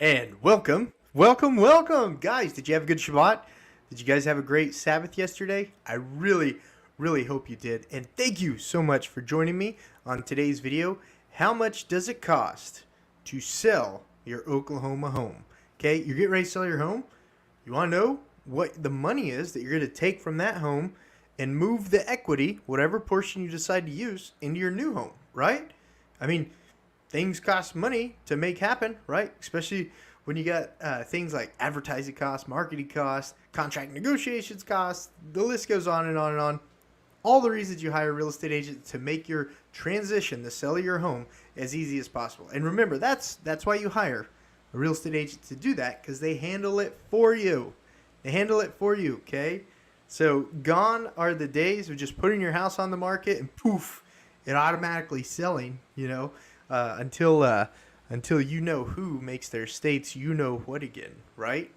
And welcome, guys. Did you have a good Shabbat? Did you guys have a great Sabbath yesterday? I really hope you did. And thank you so much for joining me on today's video. How much does it cost to sell your Oklahoma home? Okay, you're getting ready to sell your home. You want to know what the money is that you're going to take from that home and move the equity, whatever portion you decide to use, into your new home, right? I mean, things cost money to make happen, right? Especially when you got things like advertising costs, marketing costs, contract negotiations costs. The list goes on and on and on. All the reasons you hire a real estate agent to make your transition, the sale of your home, as easy as possible. And remember, that's why you hire a real estate agent to do that, because they handle it for you. They handle it for you, okay? So gone are the days of just putting your house on the market and poof, it automatically selling, until you know who makes their states you know what again, right?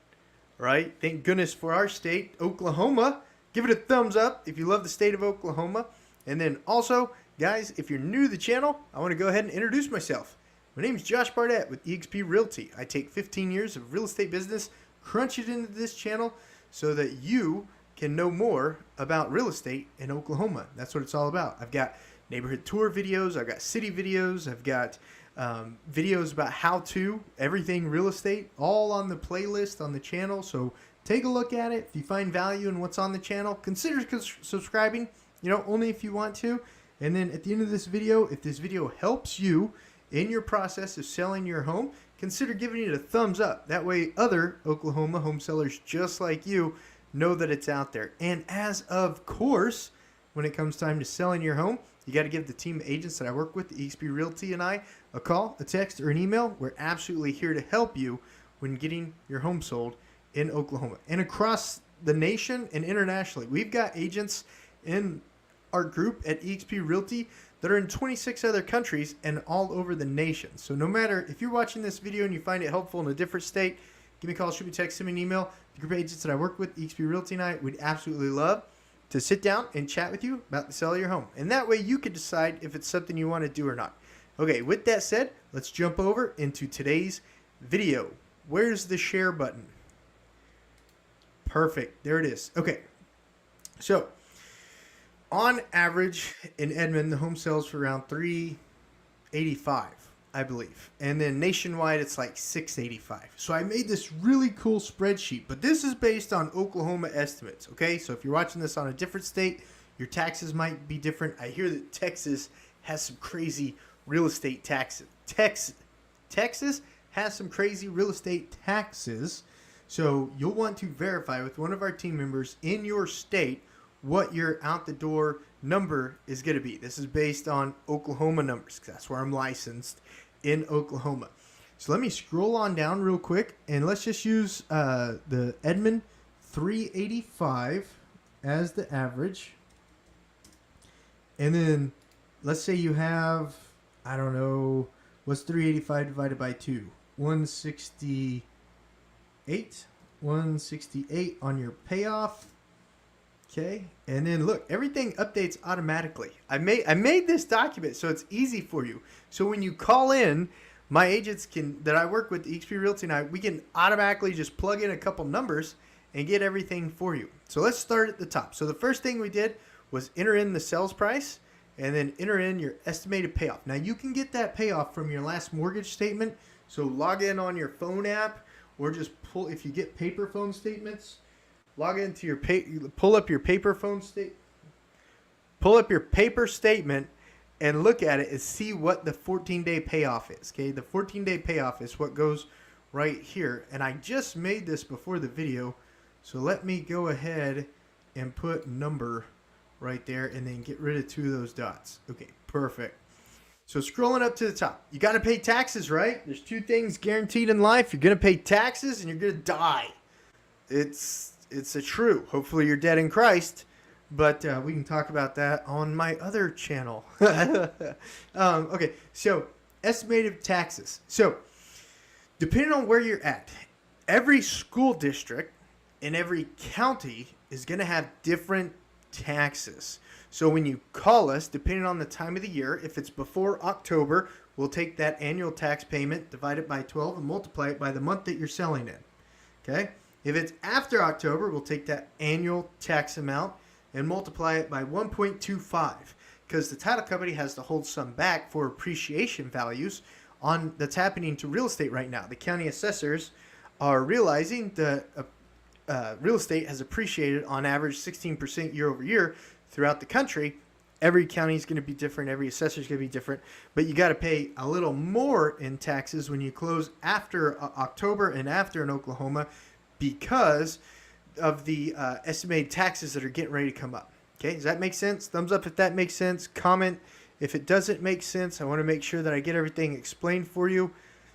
Right? Thank goodness for our state, Oklahoma. Give it a thumbs up if you love the state of Oklahoma. And then also, guys, if you're new to the channel, I want to go ahead and introduce myself. My name is Josh Barnett with eXp Realty. I take 15 years of real estate business, crunch it into this channel so that you can know more about real estate in Oklahoma. That's what it's all about. I've got neighborhood tour videos, I've got city videos, I've got videos about how to, everything real estate, all on the playlist on the channel. So take a look at it. If you find value in what's on the channel, consider subscribing, only if you want to. And then at the end of this video, if this video helps you in your process of selling your home, consider giving it a thumbs up. That way other Oklahoma home sellers just like you know that it's out there. And as of course, when it comes time to selling your home, you got to give the team of agents that I work with, eXp Realty and I, a call, a text, or an email. We're absolutely here to help you when getting your home sold in Oklahoma and across the nation and internationally. We've got agents in our group at eXp Realty that are in 26 other countries and all over the nation. So no matter if you're watching this video and you find it helpful in a different state, give me a call, shoot me a text, send me an email. The group of agents that I work with, eXp Realty and I, would absolutely love to sit down and chat with you about the sale of your home. And that way you can decide if it's something you want to do or not. Okay, with that said, let's jump over into today's video. Where's the share button? Perfect, there it is. Okay, so on average in Edmond, the home sells for around $385, I believe. And then nationwide, it's like $685. So I made this really cool spreadsheet, but this is based on Oklahoma estimates, okay? So if you're watching this on a different state, your taxes might be different. I hear that Texas has some crazy real estate taxes. Texas has some crazy real estate taxes. So you'll want to verify with one of our team members in your state what your out the door number is going to be. This is based on Oklahoma numbers, because that's where I'm licensed in Oklahoma. So let me scroll on down real quick, and let's just use the Edmond 385 as the average. And then let's say you have, I don't know, what's 385 divided by 2? 168. 168 on your payoff. Okay, and then look, everything updates automatically. I made this document so it's easy for you. So when you call in, my agents that I work with, eXp Realty and I, we can automatically just plug in a couple numbers and get everything for you. So let's start at the top. So the first thing we did was enter in the sales price and then enter in your estimated payoff. Now you can get that payoff from your last mortgage statement. So log in on your phone app, or just pull, if you get paper phone statements, log into your pull up your paper statement and look at it and see what the 14-day payoff is. Okay, the 14-day payoff is what goes right here. And I just made this before the video, so let me go ahead and put number right there and then get rid of 2 of those dots. Okay, perfect. So scrolling up to the top, you got to pay taxes, right? There's 2 things guaranteed in life. You're going to pay taxes and you're going to die. It's a true. Hopefully you're dead in Christ, but we can talk about that on my other channel. Okay, so estimated taxes. So depending on where you're at, every school district in every county is going to have different taxes. So when you call us, depending on the time of the year, if it's before October, we'll take that annual tax payment, divide it by 12, and multiply it by the month that you're selling in. Okay? If it's after October, we'll take that annual tax amount and multiply it by 1.25, because the title company has to hold some back for appreciation values on that's happening to real estate right now. The county assessors are realizing that real estate has appreciated on average 16% year over year throughout the country. Every county is going to be different. Every assessor is going to be different. But you got to pay a little more in taxes when you close after October and after in Oklahoma, because of the estimated taxes that are getting ready to come up. Okay, does that make sense? Thumbs up if that makes sense. Comment if it doesn't make sense. I want to make sure that I get everything explained for you.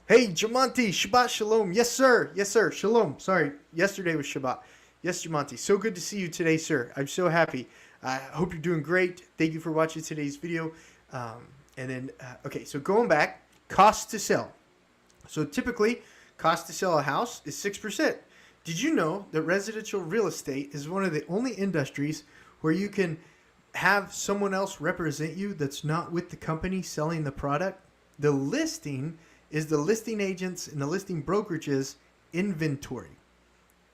Hey, Jamonti, Shabbat Shalom. Yes, sir. Yes, sir. Shalom. Sorry, yesterday was Shabbat. Yes, Jamonti. So good to see you today, sir. I'm so happy. I hope you're doing great. Thank you for watching today's video. Okay, so going back, cost to sell. So typically, cost to sell a house is 6%. Did you know that residential real estate is one of the only industries where you can have someone else represent you that's not with the company selling the product? The listing is the listing agents and the listing brokerage's inventory.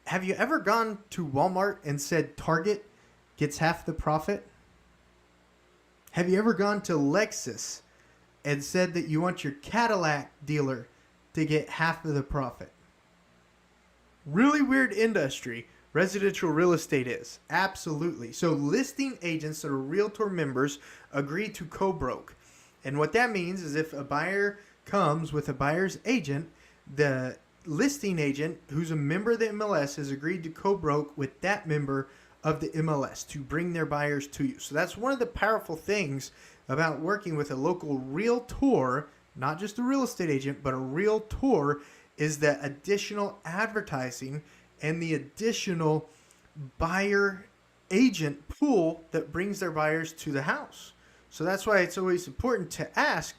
Have you ever gone to Walmart and said Target gets half the profit? Have you ever gone to Lexus and said that you want your Cadillac dealer to get half of the profit? Really weird industry residential real estate is. Absolutely. So listing agents that are realtor members agree to co-broke. And what that means is if a buyer comes with a buyer's agent, the listing agent who's a member of the MLS has agreed to co-broke with that member of the MLS to bring their buyers to you. So that's one of the powerful things about working with a local realtor, not just a real estate agent, but a realtor, is the additional advertising and the additional buyer agent pool that brings their buyers to the house. So that's why it's always important to ask,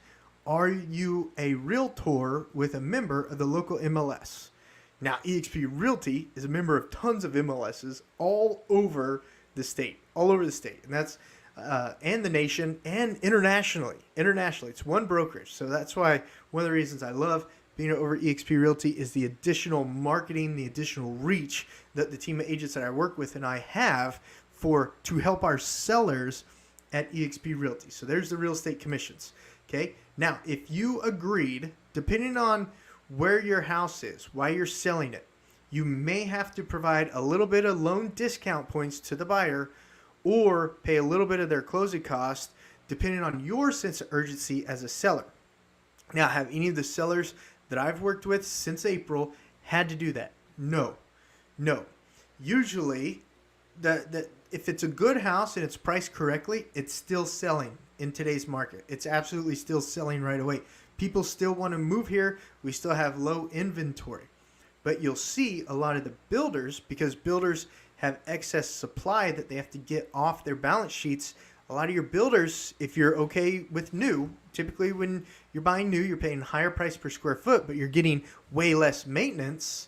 are you a realtor with a member of the local MLS? Now, eXp Realty is a member of tons of MLSs all over the state, and that's and the nation and internationally. It's one brokerage, so that's why one of the reasons I love being over eXp Realty is the additional marketing, the additional reach that the team of agents that I work with and I have to help our sellers at eXp Realty. So there's the real estate commissions. Okay. Now, if you agreed, depending on where your house is, why you're selling it, you may have to provide a little bit of loan discount points to the buyer or pay a little bit of their closing cost, depending on your sense of urgency as a seller. Now, have any of the sellers that I've worked with since April had to do that? No. Usually, if it's a good house and it's priced correctly, it's still selling in today's market. It's absolutely still selling right away. People still want to move here. We still have low inventory. But you'll see a lot of the builders, because builders have excess supply that they have to get off their balance sheets. A lot of your builders, if you're okay with new, typically when you're buying new, you're paying higher price per square foot, but you're getting way less maintenance.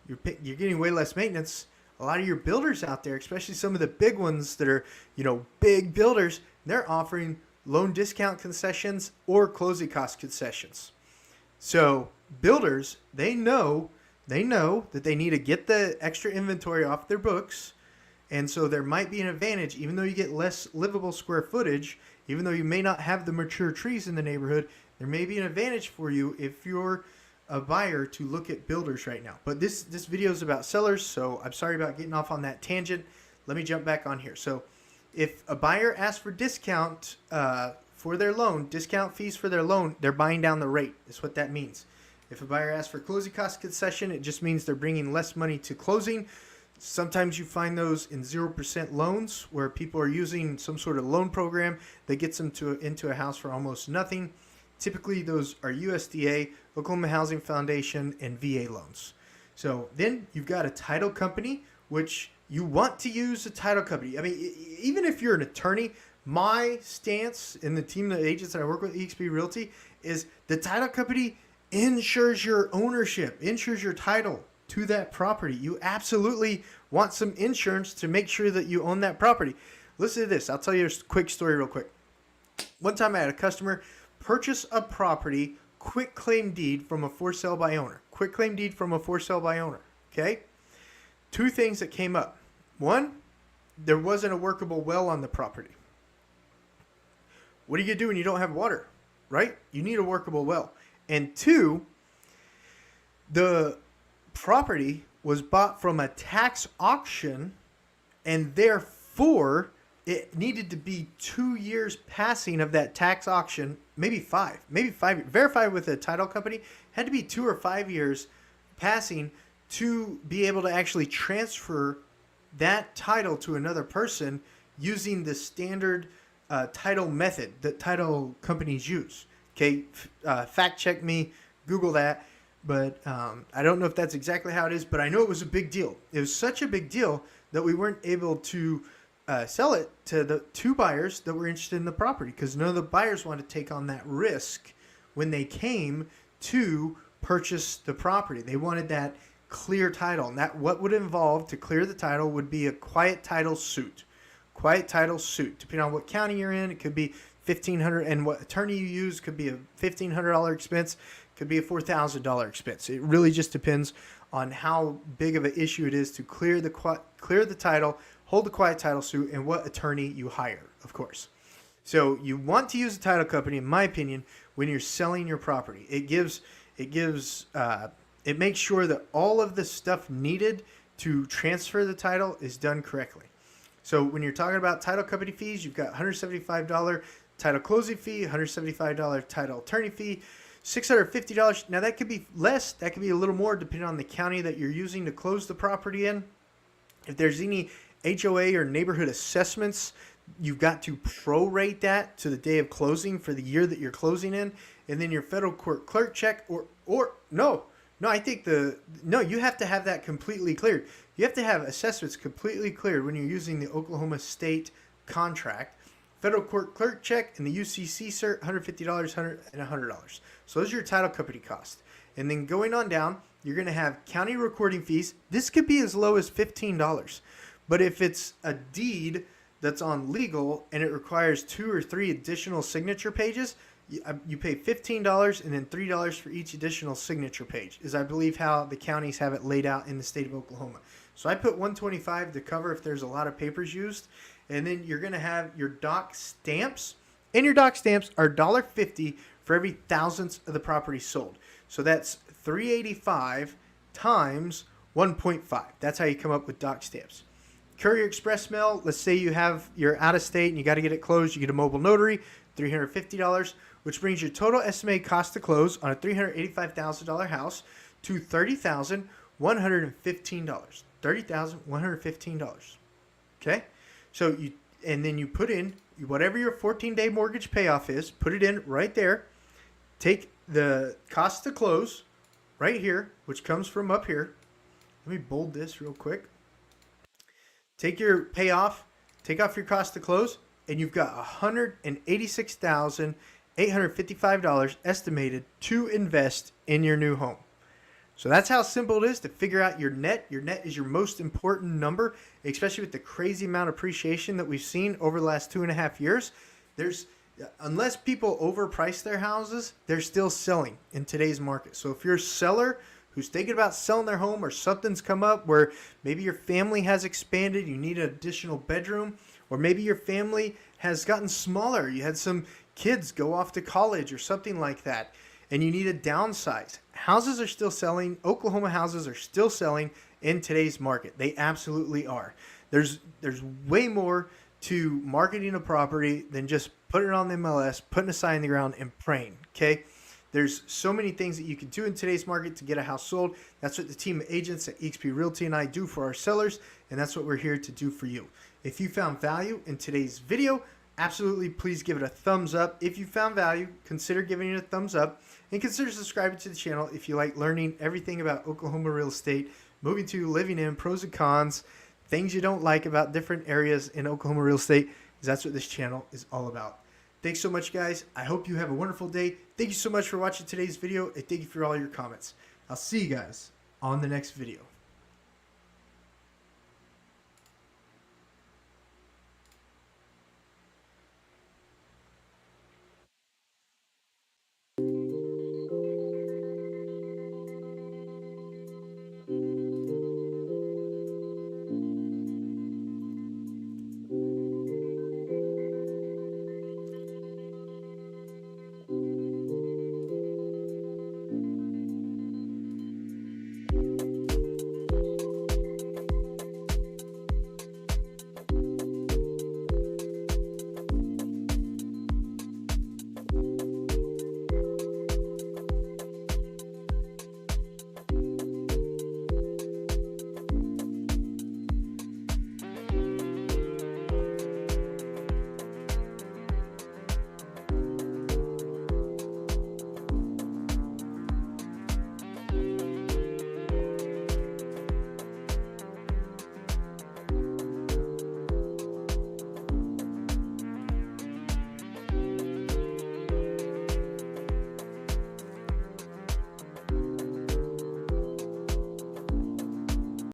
You're getting way less maintenance. A lot of your builders out there, especially some of the big ones that are, big builders, they're offering loan discount concessions or closing cost concessions. So builders, they know that they need to get the extra inventory off their books. And so there might be an advantage, even though you get less livable square footage, even though you may not have the mature trees in the neighborhood, there may be an advantage for you if you're a buyer to look at builders right now. But this video is about sellers, so I'm sorry about getting off on that tangent. Let me jump back on here. So if a buyer asks for discount for their loan, discount fees for their loan, they're buying down the rate. That's what that means. If a buyer asks for closing cost concession, it just means they're bringing less money to closing. Sometimes you find those in 0% loans where people are using some sort of loan program that gets them into a house for almost nothing. Typically, those are USDA, Oklahoma Housing Foundation, and VA loans. So then you've got a title company, which you want to use a title company. I mean, even if you're an attorney, my stance in the team of agents that I work with, eXp Realty, is the title company insures your ownership, insures your title to that property. You absolutely want some insurance to make sure that you own that property. Listen to this. I'll tell you a quick story real quick. One time I had a customer purchase a property, quit claim deed from a for sale by owner. Quit claim deed from a for sale by owner. Okay? Two things that came up. One, there wasn't a workable well on the property. What do you do when you don't have water, right? You need a workable well. And two, the property was bought from a tax auction, and therefore it needed to be 2 years passing of that tax auction, maybe five, verified with a title company, had to be 2 or 5 years passing to be able to actually transfer that title to another person using the standard title method that title companies use. Okay, fact check me, Google that. But I don't know if that's exactly how it is, but I know it was a big deal. It was such a big deal that we weren't able to sell it to the two buyers that were interested in the property, because none of the buyers wanted to take on that risk when they came to purchase the property. They wanted that clear title, and that what would involve to clear the title would be a quiet title suit. Quiet title suit. Depending on what county you're in, it could be $1,500, and what attorney you use could be a $1,500 expense, could be a $4,000 expense. It really just depends on how big of an issue it is to clear the title, hold the quiet title suit, and what attorney you hire, of course. So you want to use a title company, in my opinion, when you're selling your property. It makes sure that all of the stuff needed to transfer the title is done correctly. So when you're talking about title company fees, you've got $175 title closing fee, $175 title attorney fee, $650. Now that could be less, that could be a little more depending on the county that you're using to close the property in. If there's any HOA or neighborhood assessments, you've got to prorate that to the day of closing for the year that you're closing in. And then your federal court clerk check you have to have that completely cleared. You have to have assessments completely cleared when you're using the Oklahoma State contract. Federal court clerk check and the UCC cert, $150 and $100. So those are your title company costs. And then going on down, you're going to have county recording fees. This could be as low as $15. But if it's a deed that's on legal and it requires 2 or 3 additional signature pages, you pay $15 and then $3 for each additional signature page, is I believe how the counties have it laid out in the state of Oklahoma. So I put $125 to cover if there's a lot of papers used. And then you're going to have your doc stamps. And your doc stamps are $1.50 for every thousandth of the property sold. So that's $385 times 1.5. That's how you come up with doc stamps. Courier express mail, let's say you're out of state and you got to get it closed. You get a mobile notary, $350, which brings your total estimated cost to close on a $385,000 house to $30,115. $30,115. Okay? So then you put in whatever your 14-day mortgage payoff is, put it in right there. Take the cost to close right here, which comes from up here. Let me bold this real quick. Take your payoff, take off your cost to close, and you've got $186,855 estimated to invest in your new home. So that's how simple it is to figure out your net. Your net is your most important number, especially with the crazy amount of appreciation that we've seen over the last 2.5 years. Unless people overprice their houses, they're still selling in today's market. So if you're a seller who's thinking about selling their home, or something's come up where maybe your family has expanded, you need an additional bedroom, or maybe your family has gotten smaller, you had some kids go off to college or something like that, and you need a downsize. Houses are still selling. Oklahoma houses are still selling in today's market. They absolutely are. There's way more to marketing a property than just putting it on the MLS, putting a sign in the ground, and praying, okay? There's so many things that you can do in today's market to get a house sold. That's what the team of agents at eXp Realty and I do for our sellers, and that's what we're here to do for you. If you found value in today's video, absolutely please give it a thumbs up. If you found value, consider giving it a thumbs up, and consider subscribing to the channel if you like learning everything about Oklahoma real estate, moving to, living in, pros and cons, things you don't like about different areas in Oklahoma real estate, because that's what this channel is all about. Thanks so much, guys. I hope you have a wonderful day. Thank you so much for watching today's video, and thank you for all your comments. I'll see you guys on the next video.